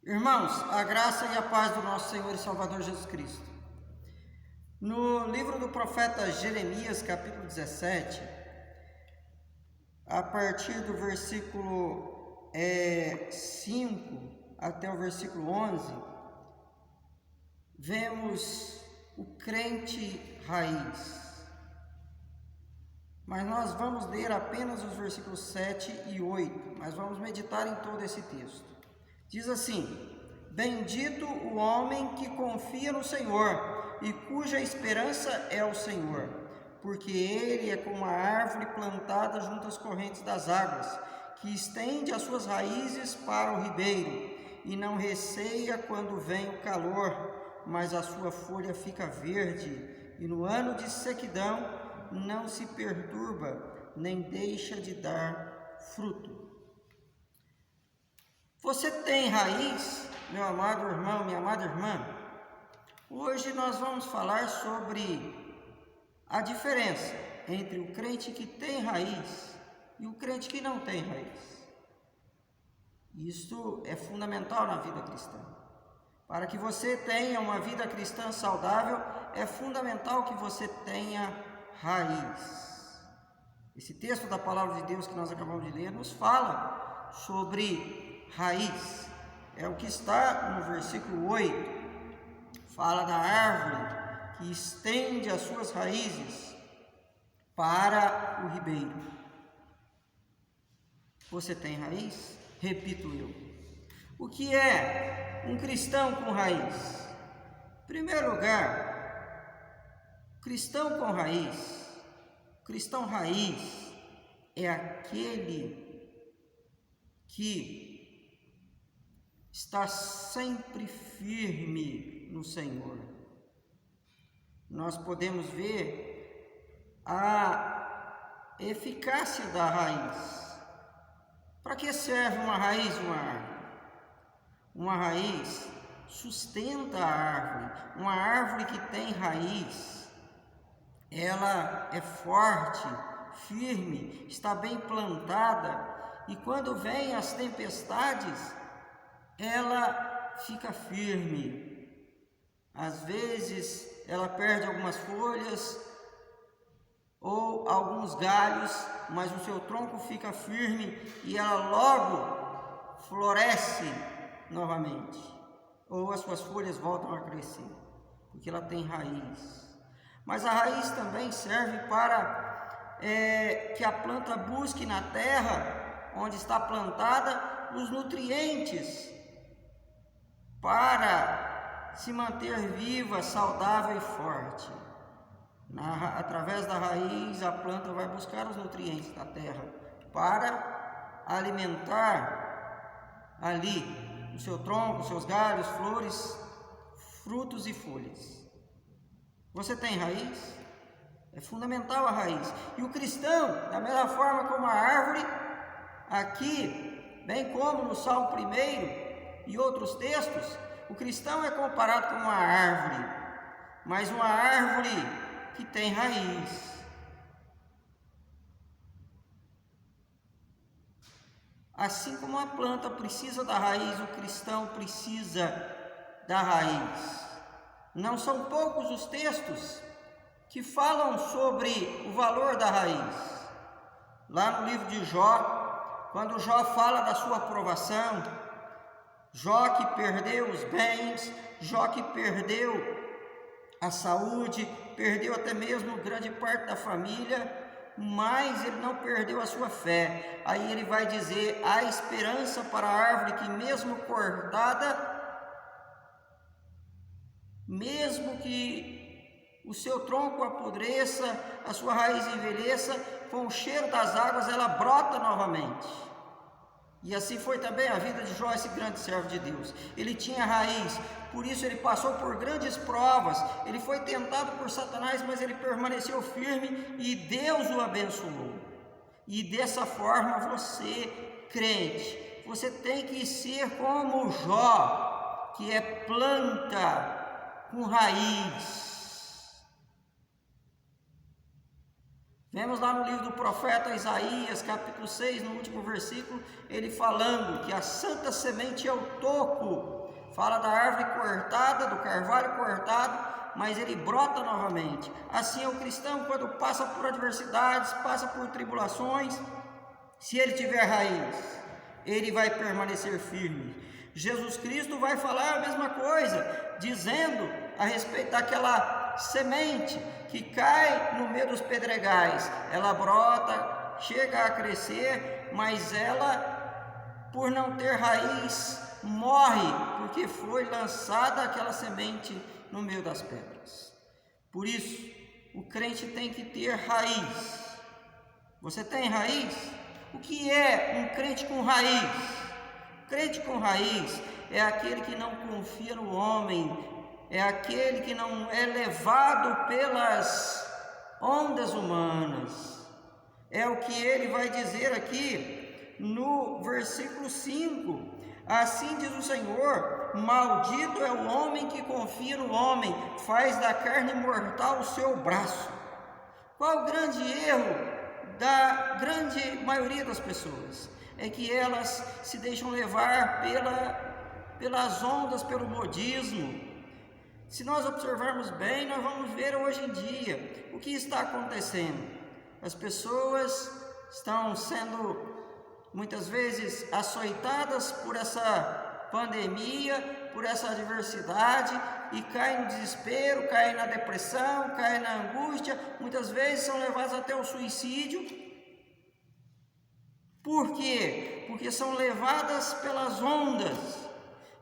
Irmãos, a graça e a paz do nosso Senhor e Salvador Jesus Cristo. No livro do profeta Jeremias, capítulo 17, a partir do versículo 5 até o versículo 11, vemos o crente raiz. Mas nós vamos ler apenas os versículos 7 e 8, mas vamos meditar em todo esse texto. Diz assim: Bendito o homem que confia no Senhor e cuja esperança é o Senhor, porque ele é como a árvore plantada junto às correntes das águas, que estende as suas raízes para o ribeiro e não receia quando vem o calor, mas a sua folha fica verde, e no ano de sequidão não se perturba, nem deixa de dar fruto. Você tem raiz, meu amado irmão, minha amada irmã? Hoje nós vamos falar sobre a diferença entre o crente que tem raiz e o crente que não tem raiz. Isso é fundamental na vida cristã. Para que você tenha uma vida cristã saudável, é fundamental que você tenha raiz. Esse texto da palavra de Deus que nós acabamos de ler nos fala sobre raiz. É o que está no versículo 8. Fala da árvore que estende as suas raízes para o ribeiro. Você tem raiz? Repito eu. O que é um cristão com raiz? Em primeiro lugar, cristão raiz é aquele que está sempre firme no Senhor. Nós podemos ver a eficácia da raiz. Para que serve uma raiz, uma árvore? Uma raiz sustenta a árvore. Uma árvore que tem raiz, ela é forte, firme, está bem plantada, e quando vêm as tempestades, ela fica firme. Às vezes ela perde algumas folhas ou alguns galhos, mas o seu tronco fica firme e ela logo floresce novamente, ou as suas folhas voltam a crescer, porque ela tem raiz. Mas a raiz também serve para que a planta busque na terra onde está plantada os nutrientes para se manter viva, saudável e forte. Através da raiz, a planta vai buscar os nutrientes da terra para alimentar ali o seu tronco, os seus galhos, flores, frutos e folhas. Você tem raiz? É fundamental a raiz. E o cristão, da mesma forma como a árvore, aqui, bem como no Salmo 1 e outros textos, o cristão é comparado com uma árvore, mas uma árvore que tem raiz. Assim como a planta precisa da raiz, o cristão precisa da raiz. Não são poucos os textos que falam sobre o valor da raiz. Lá no livro de Jó, quando Jó fala da sua provação, Jó que perdeu os bens, Jó que perdeu a saúde, perdeu até mesmo grande parte da família, mas ele não perdeu a sua fé. Aí ele vai dizer: há esperança para a árvore que mesmo cortada, mesmo que o seu tronco apodreça, a sua raiz envelheça, com o cheiro das águas ela brota novamente. E assim foi também a vida de Jó, esse grande servo de Deus. Ele tinha raiz, por isso ele passou por grandes provas. Ele foi tentado por Satanás, mas ele permaneceu firme e Deus o abençoou. E dessa forma você, crente, você tem que ser como Jó, que é planta com raiz. Vemos lá no livro do profeta Isaías, capítulo 6, no último versículo, ele falando que a santa semente é o toco. Fala da árvore cortada, do carvalho cortado, mas ele brota novamente. Assim é o cristão quando passa por adversidades, passa por tribulações. Se ele tiver raiz, ele vai permanecer firme. Jesus Cristo vai falar a mesma coisa, dizendo a respeito daquela semente que cai no meio dos pedregais. Ela brota, chega a crescer, mas ela, por não ter raiz, morre, porque foi lançada aquela semente no meio das pedras. Por isso, o crente tem que ter raiz. Você tem raiz? O que é um crente com raiz? Crente com raiz é aquele que não confia no homem, é aquele que não é levado pelas ondas humanas. É o que ele vai dizer aqui no versículo 5. Assim diz o Senhor: maldito é o homem que confia no homem, faz da carne mortal o seu braço. Qual o grande erro da grande maioria das pessoas? É que elas se deixam levar pelas ondas, pelo modismo. Se nós observarmos bem, nós vamos ver hoje em dia o que está acontecendo. As pessoas estão sendo muitas vezes açoitadas por essa pandemia, por essa adversidade, e caem no desespero, caem na depressão, caem na angústia, muitas vezes são levadas até o suicídio. Por quê? Porque são levadas pelas ondas.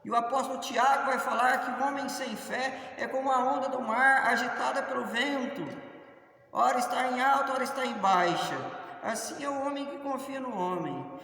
E o apóstolo Tiago vai falar que o homem sem fé é como a onda do mar agitada pelo vento, ora está em alta, ora está em baixa. Assim é o homem que confia no homem.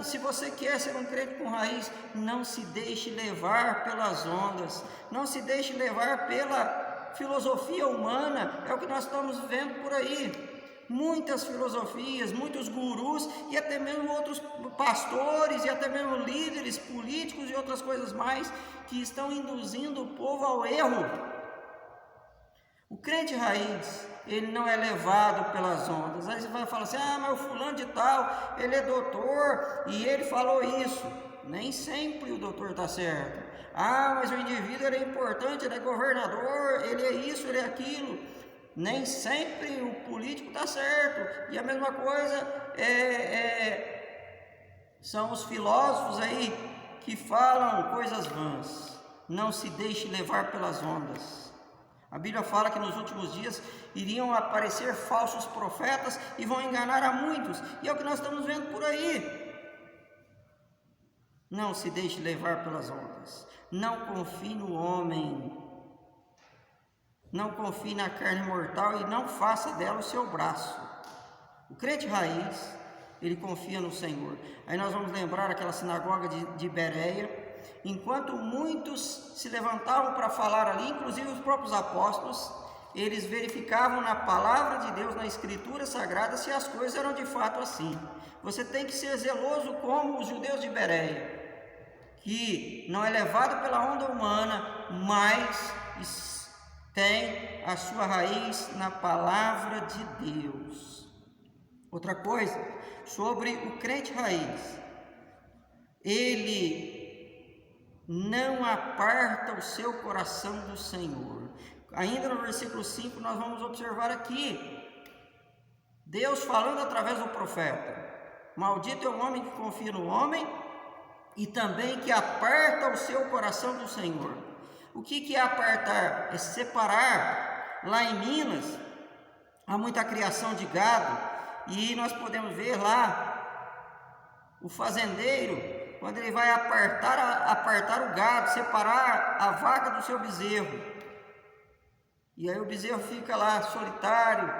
Se você quer ser um crente com raiz, não se deixe levar pelas ondas, não se deixe levar pela filosofia humana. É o que nós estamos vendo por aí. Muitas filosofias, muitos gurus e até mesmo outros pastores e até mesmo líderes políticos e outras coisas mais que estão induzindo o povo ao erro. O crente raiz, ele não é levado pelas ondas. Aí você vai falar assim: ah, mas o fulano de tal, ele é doutor e ele falou isso. Nem sempre o doutor está certo. Ah, mas o indivíduo ele é importante, ele é governador, ele é isso, ele é aquilo. Nem sempre o político está certo. E a mesma coisa são os filósofos aí que falam coisas vãs. Não se deixe levar pelas ondas. A Bíblia fala que nos últimos dias iriam aparecer falsos profetas e vão enganar a muitos. E é o que nós estamos vendo por aí. Não se deixe levar pelas ondas. Não confie no homem. Não confie na carne mortal e não faça dela o seu braço. O crente raiz, ele confia no Senhor. Aí nós vamos lembrar aquela sinagoga de Bereia. Enquanto muitos se levantavam para falar ali, inclusive os próprios apóstolos, eles verificavam na palavra de Deus, na Escritura Sagrada, se as coisas eram de fato assim. Você tem que ser zeloso como os judeus de Bereia, que não é levado pela onda humana, mas tem a sua raiz na palavra de Deus. Outra coisa, sobre o crente raiz, ele não aparta o seu coração do Senhor. Ainda no versículo 5 nós vamos observar aqui, Deus falando através do profeta: maldito é o homem que confia no homem e também que aparta o seu coração do Senhor. O que é apartar? É separar. Lá em Minas há muita criação de gado e nós podemos ver lá o fazendeiro, quando ele vai apartar o gado, separar a vaca do seu bezerro. E aí o bezerro fica lá solitário,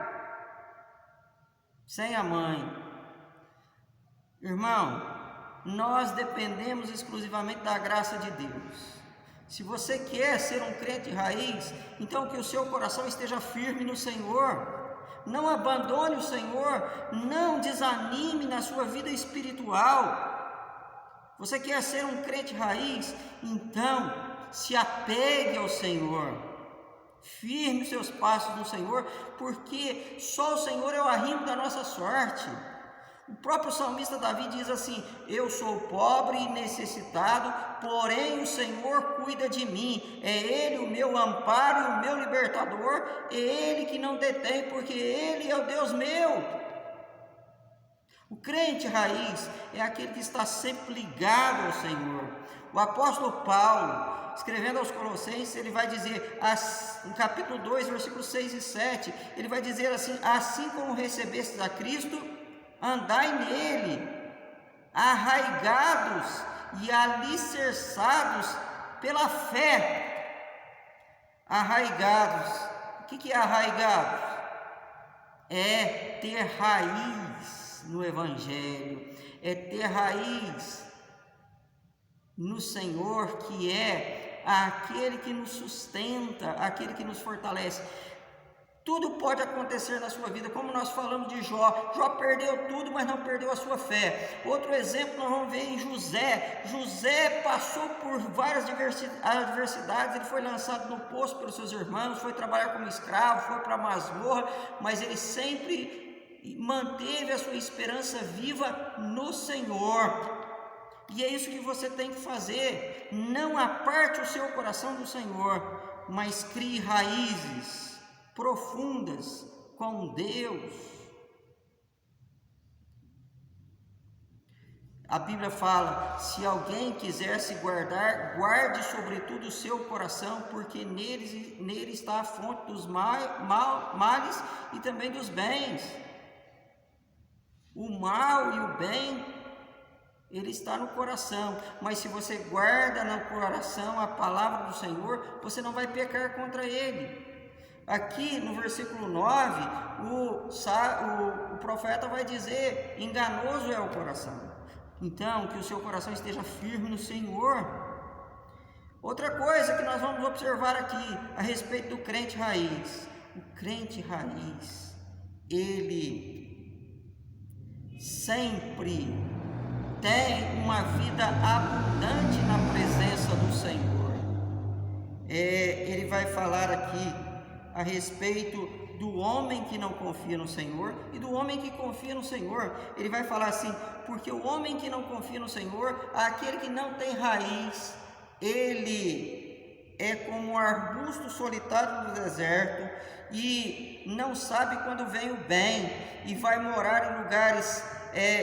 sem a mãe. Irmão, nós dependemos exclusivamente da graça de Deus. Se você quer ser um crente raiz, então que o seu coração esteja firme no Senhor. Não abandone o Senhor, não desanime na sua vida espiritual. Você quer ser um crente raiz? Então se apegue ao Senhor. Firme os seus passos no Senhor, porque só o Senhor é o arrimo da nossa sorte. O próprio salmista Davi diz assim: eu sou pobre e necessitado, porém o Senhor cuida de mim. É Ele o meu amparo e o meu libertador, é Ele que não detém, porque Ele é o Deus meu. O crente raiz é aquele que está sempre ligado ao Senhor. O apóstolo Paulo, escrevendo aos Colossenses, ele vai dizer, no capítulo 2, versículos 6 e 7, ele vai dizer assim: assim como recebestes a Cristo, andai nele, arraigados e alicerçados pela fé. Arraigados. O que é arraigados? É ter raiz no Evangelho, é ter raiz no Senhor, que é aquele que nos sustenta, aquele que nos fortalece. Tudo pode acontecer na sua vida, como nós falamos de Jó. Jó perdeu tudo, mas não perdeu a sua fé. Outro exemplo nós vamos ver em José. José passou por várias adversidades, ele foi lançado no poço pelos seus irmãos, foi trabalhar como escravo, foi para a masmorra, mas ele sempre manteve a sua esperança viva no Senhor. E é isso que você tem que fazer. Não aparte o seu coração do Senhor, mas crie raízes profundas com Deus. A Bíblia fala: se alguém quiser se guardar, guarde sobretudo o seu coração, porque nele está a fonte dos males e também dos bens. O mal e o bem, ele está no coração, mas se você guarda no coração a palavra do Senhor, você não vai pecar contra ele. Aqui no versículo 9, o profeta vai dizer: enganoso é o coração. Então, que o seu coração esteja firme no Senhor. Outra coisa que nós vamos observar aqui a respeito do crente raiz. O crente raiz, ele sempre tem uma vida abundante na presença do Senhor. Ele vai falar aqui a respeito do homem que não confia no Senhor e do homem que confia no Senhor. Ele vai falar assim: porque o homem que não confia no Senhor, aquele que não tem raiz, ele é como um arbusto solitário no deserto e não sabe quando vem o bem, e vai morar em lugares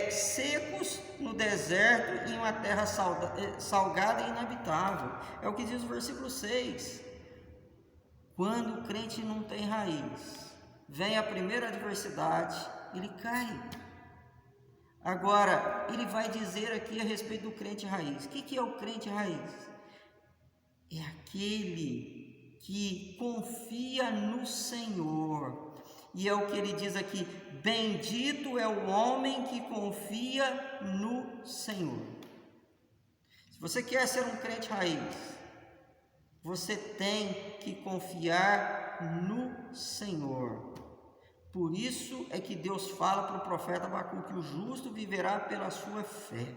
secos no deserto, em uma terra salgada e inabitável. É o que diz o versículo 6. Quando o crente não tem raiz, vem a primeira adversidade, ele cai. Agora, ele vai dizer aqui a respeito do crente raiz. O que é o crente raiz? É aquele que confia no Senhor. E é o que ele diz aqui: bendito é o homem que confia no Senhor. Se você quer ser um crente raiz, você tem que confiar no Senhor. Por isso é que Deus fala para o profeta Abacuque: o justo viverá pela sua fé.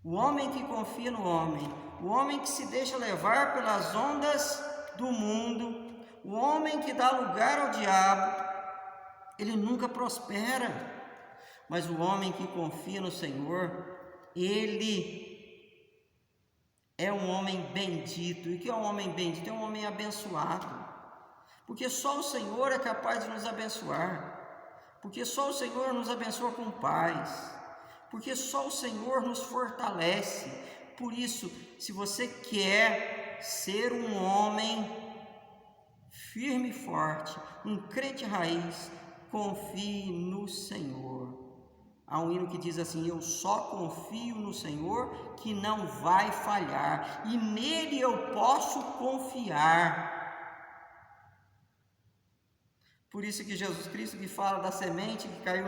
O homem que confia no homem, o homem que se deixa levar pelas ondas do mundo, o homem que dá lugar ao diabo, ele nunca prospera. Mas o homem que confia no Senhor, ele é um homem bendito. E o que é um homem bendito? É um homem abençoado, porque só o Senhor é capaz de nos abençoar, porque só o Senhor nos abençoa com paz, porque só o Senhor nos fortalece. Por isso, se você quer ser um homem firme e forte, um crente raiz, confie no Senhor. Há um hino que diz assim: eu só confio no Senhor, que não vai falhar, e nele eu posso confiar. Por isso que Jesus Cristo, que fala da semente que caiu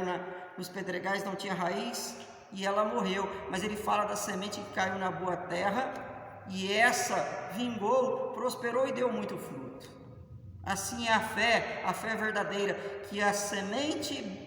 nos pedregais, não tinha raiz e ela morreu, mas ele fala da semente que caiu na boa terra e essa vingou, prosperou e deu muito fruto. Assim é a fé verdadeira, que a semente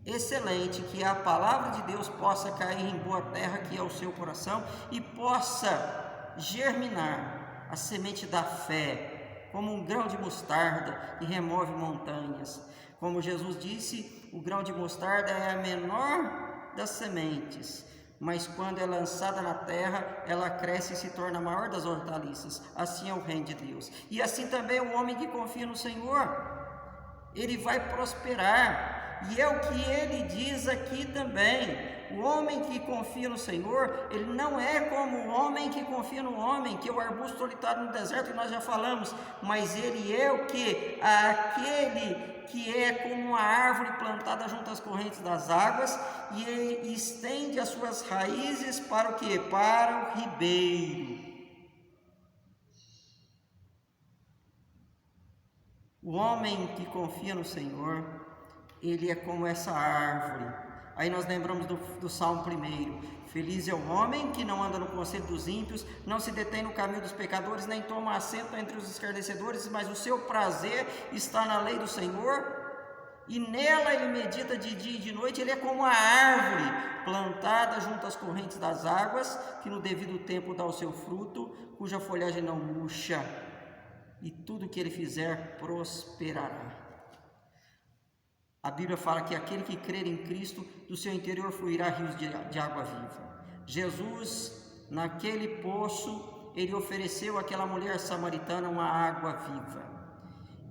excelente, que a palavra de Deus possa cair em boa terra, que é o seu coração, e possa germinar a semente da fé, como um grão de mostarda que remove montanhas. Como Jesus disse, o grão de mostarda é a menor das sementes, mas quando é lançada na terra, ela cresce e se torna a maior das hortaliças. Assim é o reino de Deus. E assim também o homem que confia no Senhor, ele vai prosperar. E é o que ele diz aqui também. O homem que confia no Senhor, ele não é como o homem que confia no homem, que é o arbusto solitário no deserto, que nós já falamos, mas ele é o que? Aquele que é como uma árvore plantada junto às correntes das águas, e ele estende as suas raízes para o que? Para o ribeiro. O homem que confia no Senhor, ele é como essa árvore. Aí nós lembramos do Salmo 1. Feliz é o homem que não anda no conselho dos ímpios, não se detém no caminho dos pecadores, nem toma assento entre os escarnecedores, mas o seu prazer está na lei do Senhor, e nela ele medita de dia e de noite. Ele é como a árvore plantada junto às correntes das águas, que no devido tempo dá o seu fruto, cuja folhagem não murcha, e tudo que ele fizer prosperará. A Bíblia fala que aquele que crer em Cristo, do seu interior fluirá rios de água viva. Jesus, naquele poço, ele ofereceu àquela mulher samaritana uma água viva.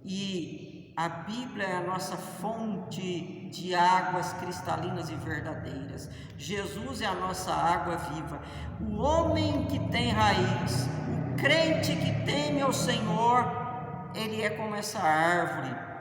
E a Bíblia é a nossa fonte de águas cristalinas e verdadeiras. Jesus é a nossa água viva. O homem que tem raiz, o crente que teme ao Senhor, ele é como essa árvore.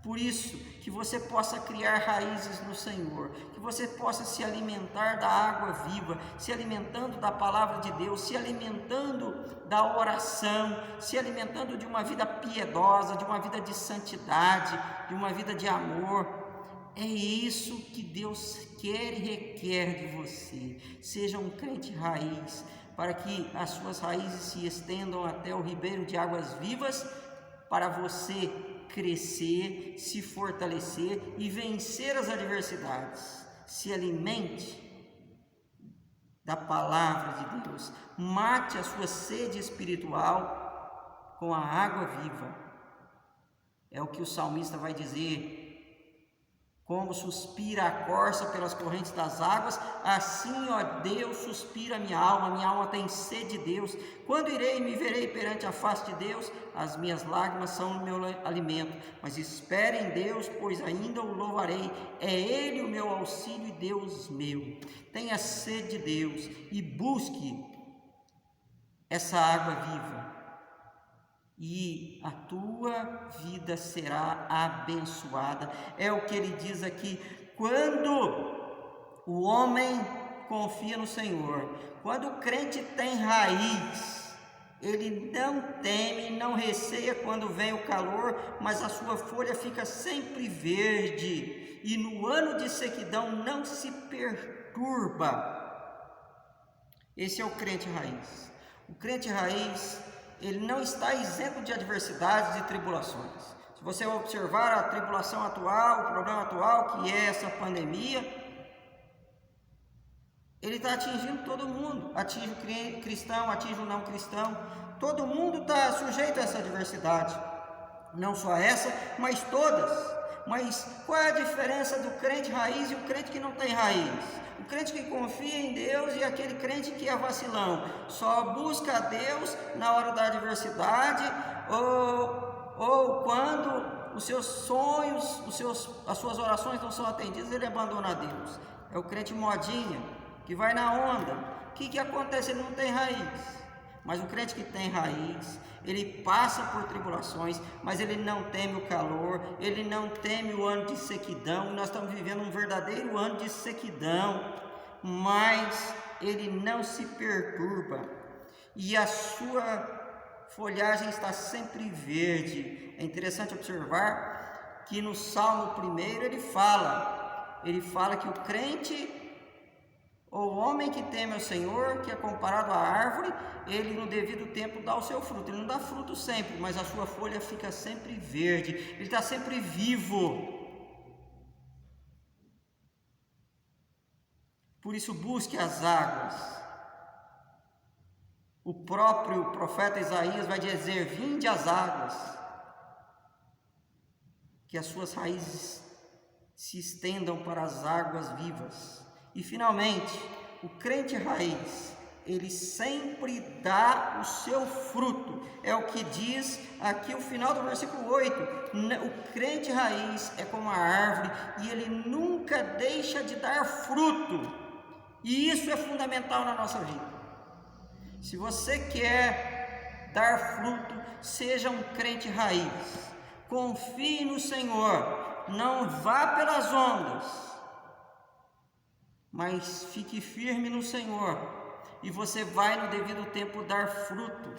Por isso, que você possa criar raízes no Senhor, que você possa se alimentar da água viva, se alimentando da palavra de Deus, se alimentando da oração, se alimentando de uma vida piedosa, de uma vida de santidade, de uma vida de amor. É isso que Deus quer e requer de você. Seja um crente raiz, para que as suas raízes se estendam até o ribeiro de águas vivas, para você crescer, se fortalecer e vencer as adversidades. Se alimente da palavra de Deus, mate a sua sede espiritual com a água viva. É o que o salmista vai dizer: como suspira a corça pelas correntes das águas, assim, ó Deus, suspira a minha alma tem sede de Deus. Quando irei e me verei perante a face de Deus? As minhas lágrimas são o meu alimento, mas espere em Deus, pois ainda o louvarei. É Ele o meu auxílio e Deus meu. Tenha sede de Deus e busque essa água viva, e a tua vida será abençoada. É o que ele diz aqui: quando o homem confia no Senhor, quando o crente tem raiz, ele não teme, não receia quando vem o calor, mas a sua folha fica sempre verde, e no ano de sequidão não se perturba. Esse é o crente raiz. O crente raiz, ele não está isento de adversidades e tribulações. Se você observar a tribulação atual, o problema atual, que é essa pandemia, ele está atingindo todo mundo. Atinge o cristão, atinge o não cristão. Todo mundo está sujeito a essa adversidade. Não só essa, mas todas. Mas qual é a diferença do crente raiz e o crente que não tem raiz? O crente que confia em Deus e aquele crente que é vacilão, só busca a Deus na hora da adversidade, ou quando os seus sonhos, as suas orações não são atendidas, ele abandona a Deus. É o crente modinha, que vai na onda. O que acontece? Ele não tem raiz. Mas o crente que tem raiz, ele passa por tribulações, mas ele não teme o calor, ele não teme o ano de sequidão. Nós estamos vivendo um verdadeiro ano de sequidão, mas ele não se perturba, e a sua folhagem está sempre verde. É interessante observar que no Salmo 1 ele fala que o crente, ou o homem que teme ao Senhor, que é comparado à árvore, ele no devido tempo dá o seu fruto. Ele não dá fruto sempre, mas a sua folha fica sempre verde, ele está sempre vivo. Por isso busque as águas, O próprio profeta Isaías vai dizer: vinde às águas, que as suas raízes se estendam para as águas vivas. E finalmente, o crente raiz, ele sempre dá o seu fruto. É o que diz aqui o final do versículo 8. O crente raiz é como a árvore e ele nunca deixa de dar fruto. E isso é fundamental na nossa vida. Se você quer dar fruto, seja um crente raiz. Confie no Senhor, não vá pelas ondas, mas fique firme no Senhor, e você vai no devido tempo dar fruto.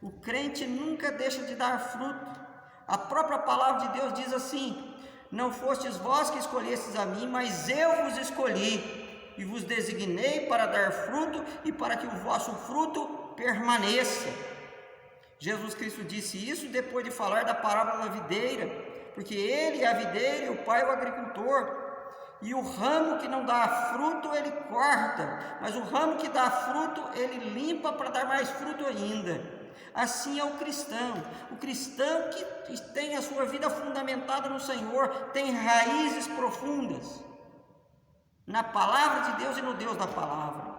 O crente nunca deixa de dar fruto. A própria palavra de Deus diz assim: não fostes vós que escolhestes a mim, mas eu vos escolhi e vos designei para dar fruto e para que o vosso fruto permaneça. Jesus Cristo disse isso depois de falar da parábola da videira, porque ele é a videira e o Pai é o agricultor. E o ramo que não dá fruto ele corta, mas o ramo que dá fruto ele limpa para dar mais fruto ainda. Assim é o cristão que tem a sua vida fundamentada no Senhor, tem raízes profundas na palavra de Deus e no Deus da palavra.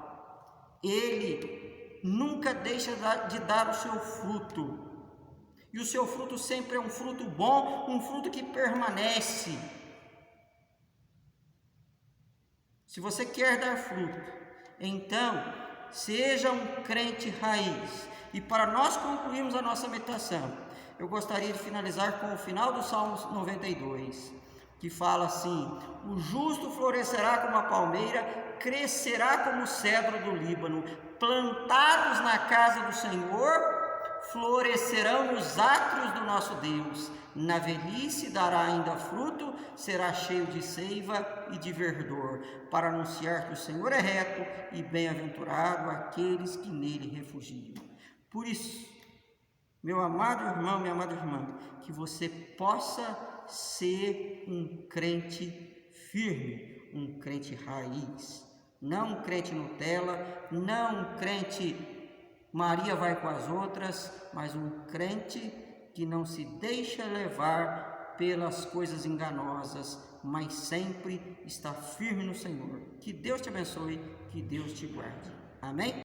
Ele nunca deixa de dar o seu fruto, e o seu fruto sempre é um fruto bom, um fruto que permanece. Se você quer dar fruto, então seja um crente raiz. E para nós concluirmos a nossa meditação, eu gostaria de finalizar com o final do Salmo 92, que fala assim: o justo florescerá como a palmeira, crescerá como o cedro do Líbano, plantados na casa do Senhor, florescerão nos átrios do nosso Deus. Na velhice dará ainda fruto, será cheio de seiva e de verdor, para anunciar que o Senhor é reto e bem-aventurado aqueles que nele refugiam. Por isso, meu amado irmão, minha amada irmã, que você possa ser um crente firme, um crente raiz, não um crente Nutella, não um crente Maria vai com as outras, mas um crente que não se deixa levar pelas coisas enganosas, mas sempre está firme no Senhor. Que Deus te abençoe, que Deus te guarde. Amém?